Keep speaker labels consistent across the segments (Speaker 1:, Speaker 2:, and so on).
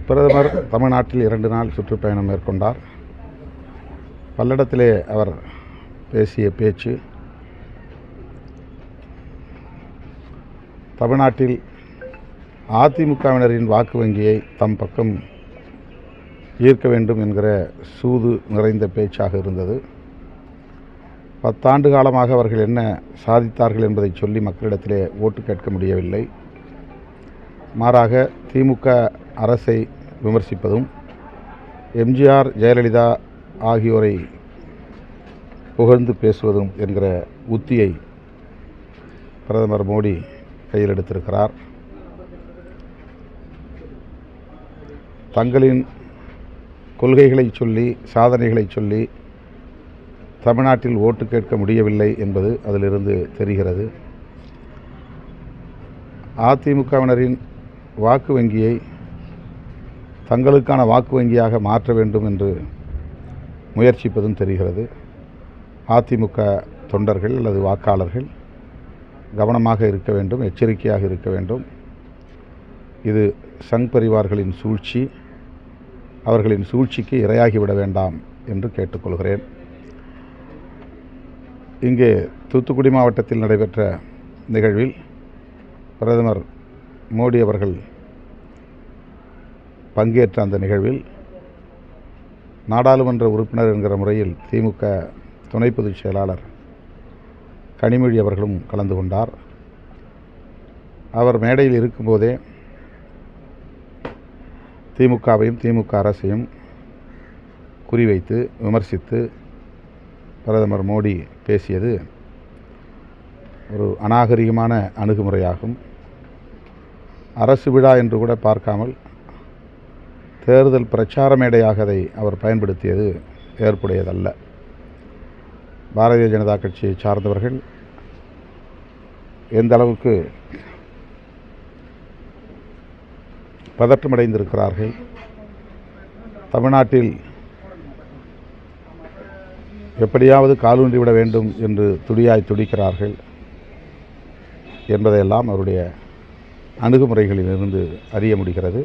Speaker 1: பிரதமர் தமிழ்நாட்டில் 2 நாள் சுற்றுப்பயணம் மேற்கொண்டார். பல்லடத்திலே அவர் பேசிய பேச்சு தமிழ்நாட்டில் அதிமுகவினரின் வாக்கு வங்கியை தம் பக்கம் ஈர்க்க வேண்டும் என்கிற சூது நிறைந்த பேச்சாக இருந்தது. 10 ஆண்டு காலமாக அவர்கள் என்ன சாதித்தார்கள் என்பதை சொல்லி மக்களிடத்திலே ஓட்டு கேட்க முடியவில்லை. மாறாக திமுக அரசை விமர்சிப்பதும் எம்ஜிஆர், ஜெயலலிதா ஆகியோரை புகழ்ந்து பேசுவதும் என்கிற உத்தியை பிரதமர் மோடி கையில் எடுத்திருக்கிறார். தங்களின் கொள்கைகளை சொல்லி, சாதனைகளை சொல்லி தமிழ்நாட்டில் ஓட்டு கேட்க முடியவில்லை என்பது அதிலிருந்து தெரிகிறது. அதிமுகவினரின் வாக்கு வங்கியை தங்களுக்கான வாக்கு வங்கியாக மாற்ற வேண்டும் என்று முயற்சிப்பதும் தெரிகிறது. அதிமுக தொண்டர்கள் அல்லது வாக்காளர்கள் கவனமாக இருக்க வேண்டும், எச்சரிக்கையாக இருக்க வேண்டும். இது சங் பரிவார்களின் சூழ்ச்சி. அவர்களின் சூழ்ச்சிக்கு இரையாகிவிட வேண்டாம் என்று கேட்டுக்கொள்கிறேன். இங்கே தூத்துக்குடி மாவட்டத்தில் நடைபெற்ற நிகழ்வில் பிரதமர் மோடி அவர்கள் பங்கேற்ற அந்த நிகழ்வில் நாடாளுமன்ற உறுப்பினர் என்கிற முறையில் திமுக துணை பொதுச் செயலாளர் கனிமொழி அவர்களும் கலந்து கொண்டார். அவர் மேடையில் இருக்கும்போதே திமுகவையும் திமுக அரசையும் குறிவைத்து விமர்சித்து பிரதமர் மோடி பேசியது ஒரு அநாகரிகமான அணுகுமுறையாகும். அரசு விழா என்று கூட பார்க்காமல் தேர்தல் பிரச்சார மேடையாக அதை அவர் பயன்படுத்தியது ஏற்புடையதல்ல. பாரதிய ஜனதா கட்சியை சார்ந்தவர்கள் எந்த அளவுக்கு பதற்றமடைந்திருக்கிறார்கள், தமிழ்நாட்டில் எப்படியாவது காலூன்றிவிட வேண்டும் என்று துடிக்கிறார்கள் என்பதையெல்லாம் அவருடைய அணுகுமுறைகளிலிருந்து அறிய முடிகிறது.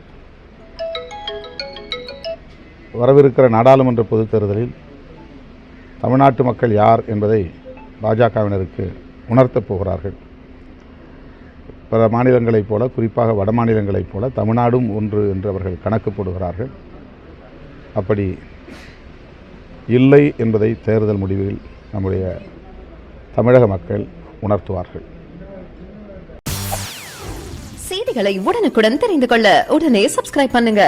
Speaker 1: வரவிருக்கிற நாடாளுமன்ற பொதுத் தேர்தலில் தமிழ்நாட்டு மக்கள் யார் என்பதை பாஜகவினருக்கு உணர்த்தப் போகிறார்கள். பிற மாநிலங்களைப் போல, குறிப்பாக வட மாநிலங்களைப் போல தமிழ்நாடும் ஒன்று என்று அவர்கள் கணக்கு போடுகிறார்கள். அப்படி இல்லை என்பதை தேர்தல் முடிவில் நம்முடைய தமிழக மக்கள் உணர்த்துவார்கள்.
Speaker 2: செய்திகளை உடனுக்குடன் தெரிந்து கொள்ள உடனே சப்ஸ்கிரைப் பண்ணுங்க.